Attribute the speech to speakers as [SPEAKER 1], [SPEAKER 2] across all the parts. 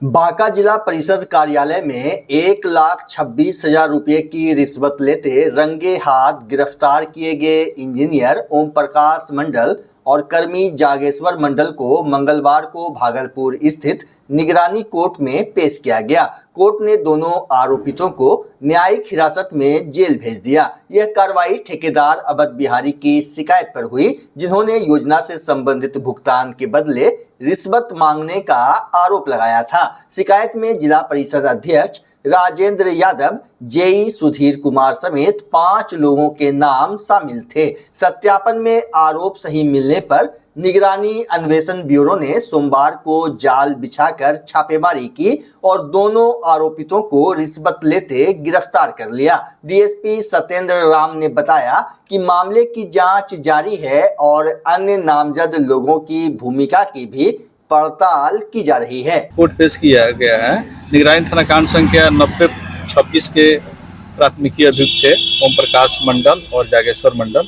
[SPEAKER 1] बांका जिला परिषद कार्यालय में 1,26,000 रुपये की रिश्वत लेते रंगे हाथ गिरफ्तार किए गए इंजीनियर ओम प्रकाश मंडल और कर्मी जागेश्वर मंडल को मंगलवार को भागलपुर स्थित निगरानी कोर्ट में पेश किया गया। कोर्ट ने दोनों आरोपितों को न्यायिक हिरासत में जेल भेज दिया। यह कार्रवाई ठेकेदार अवध बिहारी की शिकायत पर हुई, जिन्होंने योजना से संबंधित भुगतान के बदले रिश्वत मांगने का आरोप लगाया था। शिकायत में जिला परिषद अध्यक्ष राजेंद्र यादव, जेई सुधीर कुमार समेत 5 लोगों के नाम शामिल थे। सत्यापन में आरोप सही मिलने पर निगरानी अन्वेषण ब्यूरो ने सोमवार को जाल बिछाकर छापेमारी की और दोनों आरोपितों को रिश्वत लेते गिरफ्तार कर लिया। डीएसपी सत्येंद्र राम ने बताया कि मामले की जांच जारी है और अन्य नामजद लोगों की भूमिका की भी पड़ताल की जा रही है।
[SPEAKER 2] कोर्ट पेश किया गया है। निगरानी थाना कांड संख्या 90-26 के प्राथमिकी अभियुक्त थे ओम प्रकाश मंडल और जागेश्वर मंडल।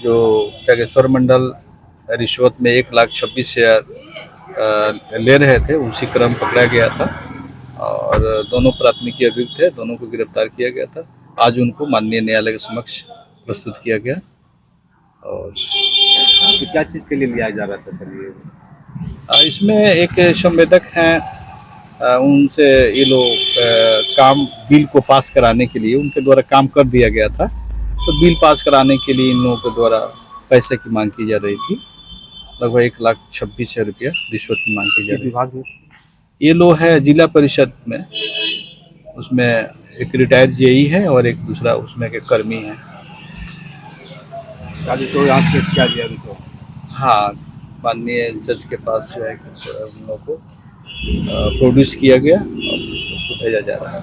[SPEAKER 2] जो जागेश्वर मंडल रिश्वत में 1,26,000 ले रहे थे, उसी क्रम पकड़ा गया था और दोनों प्राथमिकी अभियुक्त थे, दोनों को गिरफ्तार किया गया था। आज उनको माननीय न्यायालय के समक्ष प्रस्तुत किया गया। और
[SPEAKER 3] तो क्या चीज़ के लिए लिया जा रहा था सर? ये
[SPEAKER 2] इसमें एक संवेदक हैं, उनसे ये लोग काम बिल को पास कराने के लिए उनके द्वारा काम कर दिया गया था, तो बिल पास कराने के लिए इन लोगों के द्वारा पैसे की मांग की जा रही थी। लगभग 1,26,000 रुपया रिश्वत की मांग की जा रही
[SPEAKER 3] विभाग
[SPEAKER 2] ये लोग है जिला परिषद में, उसमें एक रिटायर्ड जेई है और एक दूसरा उसमें के कर्मी है।
[SPEAKER 3] तो यहाँ केस किया गया तो
[SPEAKER 2] हाँ, माननीय जज के पास जो है उन लोगों को प्रोड्यूस किया गया और उसको भेजा जा रहा है।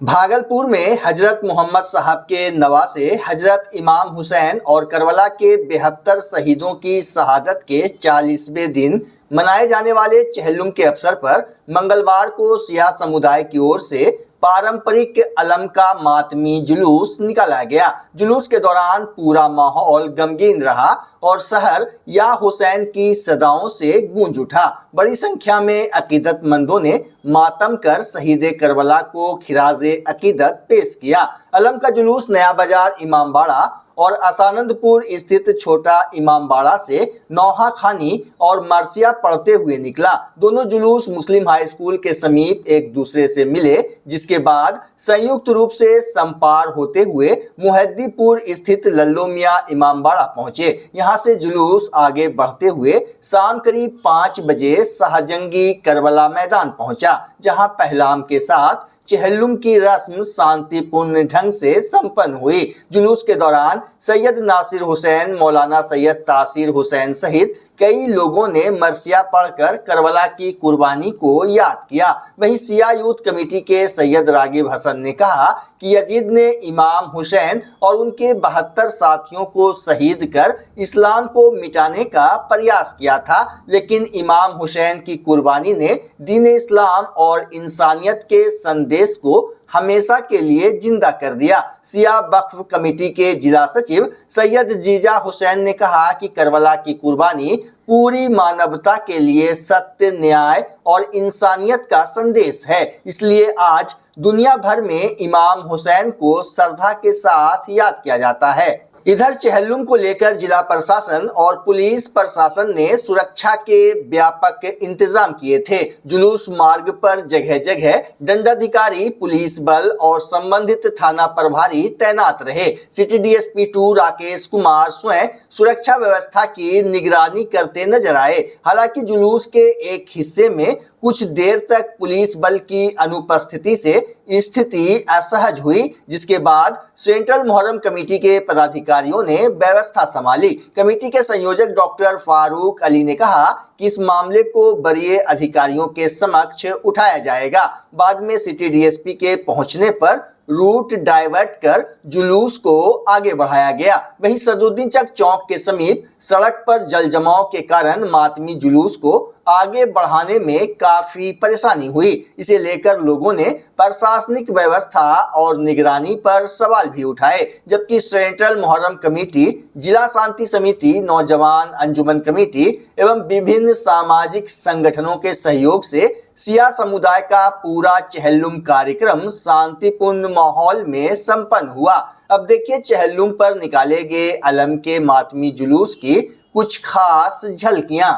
[SPEAKER 1] भागलपुर में हजरत मोहम्मद साहब के नवासे हजरत इमाम हुसैन और करबला के 72 शहीदों की शहादत के 40वें दिन मनाए जाने वाले चहलुम के अवसर पर मंगलवार को सिया समुदाय की ओर से पारंपरिक अलम का मातमी जुलूस निकाला गया। जुलूस के दौरान पूरा माहौल गमगीन रहा और शहर या हुसैन की सदाओं से गूंज उठा। बड़ी संख्या में अकीदतमंदों ने मातम कर शहीद करबला को खिराजे अकीदत पेश किया। अलम का जुलूस नया बाजार इमामबाड़ा और असानंदपुर स्थित छोटा इमामबाड़ा से नौहा खानी और मरसिया पढ़ते हुए निकला। दोनों जुलूस मुस्लिम हाई स्कूल के समीप एक दूसरे से मिले, जिसके बाद संयुक्त रूप से संपार होते हुए मुहद्दीपुर स्थित लल्लो मियां इमामबाड़ा पहुंचे। यहां से जुलूस आगे बढ़ते हुए शाम करीब 5 बजे शाहजंगी करबला मैदान पहुंचा, जहां पहलाम के साथ चहलुम की रस्म शांतिपूर्ण ढंग से संपन्न हुई। जुलूस के दौरान सैयद नासिर हुसैन, मौलाना सैयद तासीर हुसैन सहित कई लोगों ने मरसिया पढ़कर करबला की कुर्बानी को याद किया। वहीं सिया यूथ कमेटी के सैयद रागिब हसन ने कहा कि यजीद ने इमाम हुसैन और उनके 72 साथियों को शहीद कर इस्लाम को मिटाने का प्रयास किया था, लेकिन इमाम हुसैन की कुर्बानी ने दीन इस्लाम और इंसानियत के संदेश को हमेशा के लिए जिंदा कर दिया। सिया वक्फ कमेटी के जिला सचिव सैयद जीजा हुसैन ने कहा कि करबला की कुर्बानी पूरी मानवता के लिए सत्य, न्याय और इंसानियत का संदेश है। इसलिए आज दुनिया भर में इमाम हुसैन को श्रद्धा के साथ याद किया जाता है। इधर चहलुम को लेकर जिला प्रशासन और पुलिस प्रशासन ने सुरक्षा के व्यापक इंतजाम किए थे। जुलूस मार्ग पर जगह जगह दंडाधिकारी, पुलिस बल और संबंधित थाना प्रभारी तैनात रहे। सिटी डीएसपी 2 राकेश कुमार स्वयं सुरक्षा व्यवस्था की निगरानी करते नजर आए। हालांकि जुलूस के एक हिस्से में कुछ देर तक पुलिस बल की अनुपस्थिति से स्थिति असहज हुई, जिसके बाद सेंट्रल मुहर्रम कमेटी के पदाधिकारियों ने व्यवस्था संभाली। कमेटी के संयोजक डॉक्टर फारूक अली ने कहा कि इस मामले को वरीय अधिकारियों के समक्ष उठाया जाएगा। बाद में सिटी डीएसपी के पहुंचने पर रूट डाइवर्ट कर जुलूस को आगे बढ़ाया गया। वहीं सदरुद्दीन चक चौक के समीप सड़क पर जल जमाव के कारण मातमी जुलूस को आगे बढ़ाने में काफी परेशानी हुई। इसे लेकर लोगों ने प्रशासनिक व्यवस्था और निगरानी पर सवाल भी उठाए, जबकि सेंट्रल मुहर्रम कमेटी, जिला शांति समिति, नौजवान अंजुमन कमेटी एवं विभिन्न सामाजिक संगठनों के सहयोग से सिया समुदाय का पूरा चहलुम कार्यक्रम शांतिपूर्ण माहौल में संपन्न हुआ। अब देखिए चहलुम पर निकाले गए अलम के मातमी जुलूस की कुछ खास झलकियां।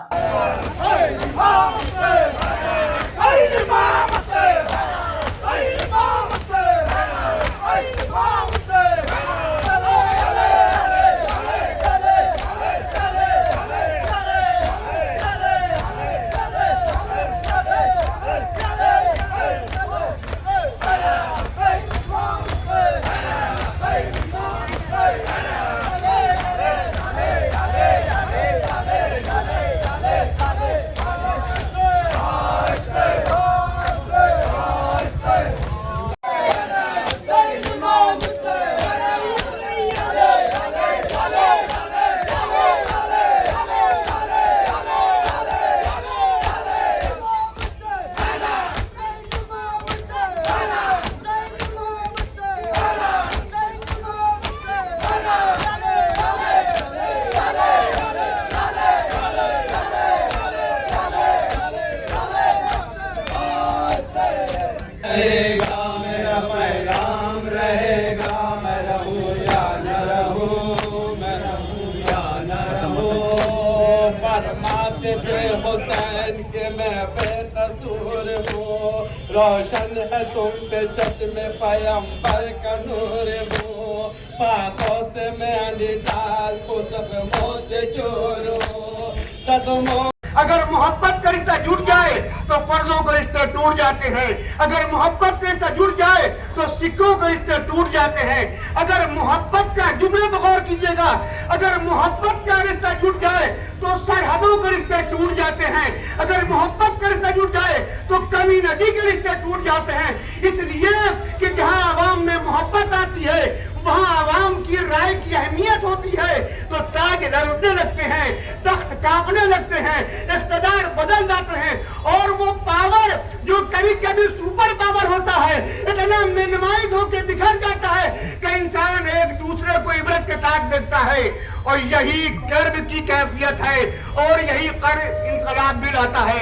[SPEAKER 4] हुसैन के मैं बेकसूर हूँ, रोशन है तुम पे चश्मे पैगंबर का नूर हूँ, पाकों से मैं निडाल को सदमों से चोर हूँ, सदमों।
[SPEAKER 5] अगर मोहब्बत का रिश्ता जुड़ जाए तो फर्जों का रिश्ते टूट जाते हैं। अगर मोहब्बत का रिश्ता जुड़ जाए तो सिक्कों के रिश्ते टूट जाते हैं। अगर मोहब्बत का जुमले पर गौर कीजिएगा, अगर मोहब्बत का रिश्ता जुड़ जाए तो सरहदों के रिश्ते टूट जाते हैं। अगर मोहब्बत का रिश्ता जुड़ जाए तो कमी नदी के रिश्ते टूट जाते हैं। इसलिए कि जहाँ आवाम में मोहब्बत आती है वहाँ आवाम की राय की अहमियत होती है, तो ताज लड़ने लगते हैं, तख्त कांपने लगते हैं, इख्तिदार बदल जाते हैं, और वो पावर जो कभी कभी सुपर पावर होता है इतना मिनिमाइज होकर बिखर जाता है कि इंसान एक दूसरे को इबरत के साथ देखता है। और यही गर्व की कैफियत है और यही कर इनकलाब भी लाता है।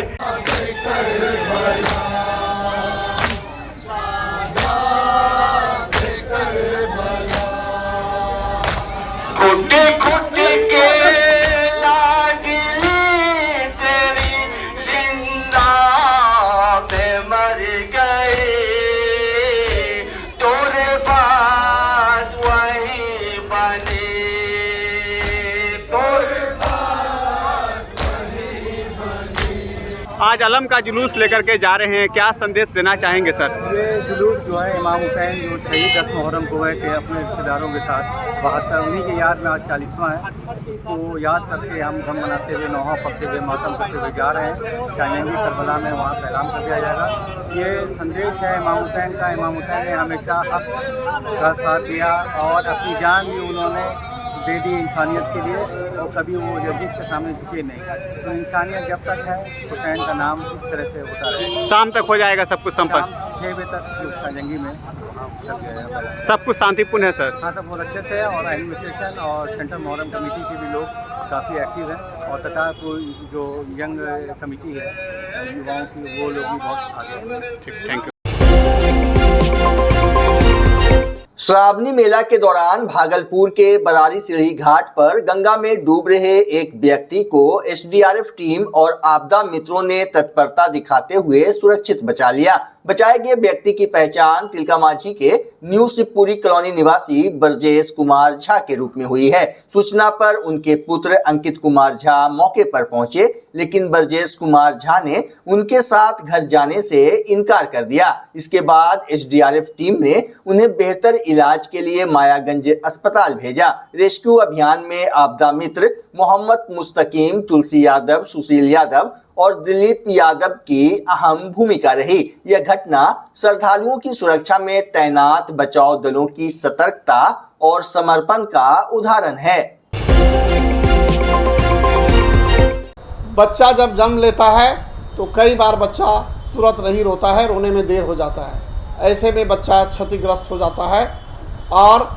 [SPEAKER 5] खोटे खोटे के लाडली तेरी जिंदा पे मर गए, तोरे बाद वही बने, तोरे बाद वही बने।
[SPEAKER 6] आज अलम का जुलूस लेकर के जा रहे हैं, क्या संदेश देना चाहेंगे सर?
[SPEAKER 3] ये जुलूस जो है इमाम हुसैन जो शहीद 10 मुहर्रम को हुए थे अपने रिश्तेदारों के साथ 72, उन्हीं की याद में आज 40वां है। इसको याद करके हम गम मनाते हुए, नौहा पढ़ते हुए, मातम करते हुए जा रहे हैं। शायंगी करबला में वहाँ का ऐलान कर दिया जाएगा। ये संदेश है इमाम हुसैन का। इमाम हुसैन ने हमेशा हक का साथ दिया और अपनी जान भी उन्होंने दे दी इंसानियत के लिए, और कभी वो यजीद के सामने झुके नहीं। तो इंसानियत जब तक है, हुसैन का नाम इस तरह से होता रहेगा।
[SPEAKER 6] शाम तक हो जाएगा सब कुछ संपन्न?
[SPEAKER 3] 6 बजे तक जो शायंगी में
[SPEAKER 6] सब कुछ शांतिपूर्ण है सर?
[SPEAKER 3] हाँ, सब बहुत अच्छे से है। और एडमिनिस्ट्रेशन और सेंट्रल मुहर्रम कमेटी के भी लोग काफ़ी एक्टिव हैं, और तथा कोई जो यंग कमेटी है युवाओं की, वो लोग भी बहुत आगे हैं।
[SPEAKER 6] ठीक, थैंक यू।
[SPEAKER 1] श्रावणी मेला के दौरान भागलपुर के बरारी सीढ़ी घाट पर गंगा में डूब रहे एक व्यक्ति को एसडीआरएफ टीम और आपदा मित्रों ने तत्परता दिखाते हुए सुरक्षित बचा लिया। बचाए गए व्यक्ति की पहचान तिलका माझी के न्यू शिवपुरी कॉलोनी निवासी ब्रजेश कुमार झा के रूप में हुई है। सूचना पर उनके पुत्र अंकित कुमार झा मौके पर पहुंचे, लेकिन ब्रजेश कुमार झा ने उनके साथ घर जाने से इनकार कर दिया। इसके बाद एसडीआरएफ टीम ने उन्हें बेहतर इलाज के लिए मायागंज अस्पताल भेजा। रेस्क्यू अभियान में आपदा मित्र मोहम्मद मुस्तकीम, तुलसी यादव, सुशील यादव और दिलीप यादव की अहम भूमिका रही। यह घटना श्रद्धालुओं की सुरक्षा में तैनात बचाव दलों की सतर्कता और समर्पण का उदाहरण है।
[SPEAKER 7] बच्चा जब जन्म लेता है तो कई बार बच्चा तुरंत नहीं रोता है, रोने में देर हो जाता है। ऐसे में बच्चा क्षतिग्रस्त हो जाता है और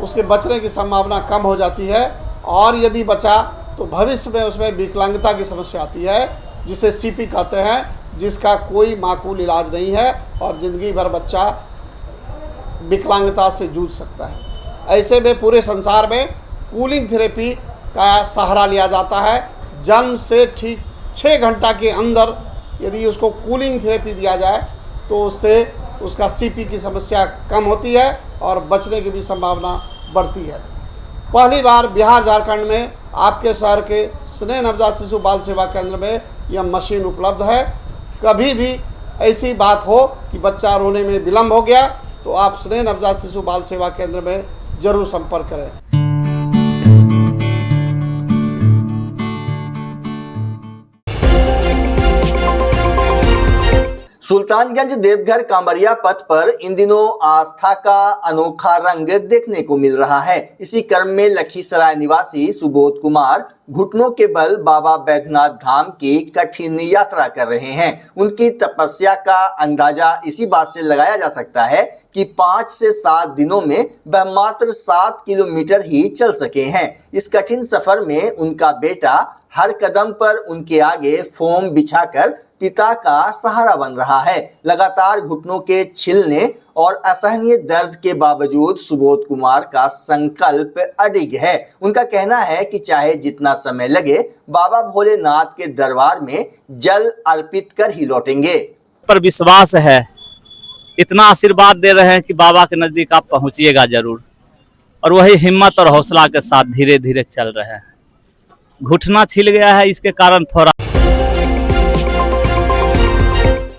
[SPEAKER 7] उसके बचने की संभावना कम हो जाती है, और यदि बचा तो भविष्य में उसमें विकलांगता की समस्या आती है, जिसे सीपी कहते हैं, जिसका कोई माकूल इलाज नहीं है और ज़िंदगी भर बच्चा विकलांगता से जूझ सकता है। ऐसे में पूरे संसार में कूलिंग थेरेपी का सहारा लिया जाता है। जन्म से ठीक 6 घंटा के अंदर यदि उसको कूलिंग थेरेपी दिया जाए तो उससे उसका सीपी की समस्या कम होती है और बचने की भी संभावना बढ़ती है। पहली बार बिहार झारखंड में आपके शहर के स्नेह नवजात शिशु बाल सेवा केंद्र में यह मशीन उपलब्ध है। कभी भी ऐसी बात हो कि बच्चा रोने में विलम्ब हो गया तो आप स्नेह नवजात शिशु बाल सेवा केंद्र में जरूर संपर्क करें।
[SPEAKER 1] सुल्तानगंज देवघर कांवरिया पथ पर इन दिनों आस्था का अनोखा रंग देखने को मिल रहा है। इसी क्रम में लखीसराय निवासी सुबोध कुमार घुटनों के बल बाबा बैद्यनाथ धाम की कठिन यात्रा कर रहे हैं। उनकी तपस्या का अंदाजा इसी बात से लगाया जा सकता है कि 5 से 7 दिनों में वह मात्र 7 किलोमीटर ही चल सके हैं। इस कठिन सफर में उनका बेटा हर कदम पर उनके आगे फोम बिछाकर पिता का सहारा बन रहा है। लगातार घुटनों के छिलने और असहनीय दर्द के बावजूद सुबोध कुमार का संकल्प अडिग है। उनका कहना है कि चाहे जितना समय लगे बाबा भोलेनाथ के दरबार में जल अर्पित कर ही लौटेंगे।
[SPEAKER 8] पर विश्वास है, इतना आशीर्वाद दे रहे हैं कि बाबा के नजदीक आप पहुंचिएगा जरूर, और वही हिम्मत और हौसला के साथ धीरे धीरे चल रहे हैं। घुटना छिल गया है, इसके कारण थोड़ा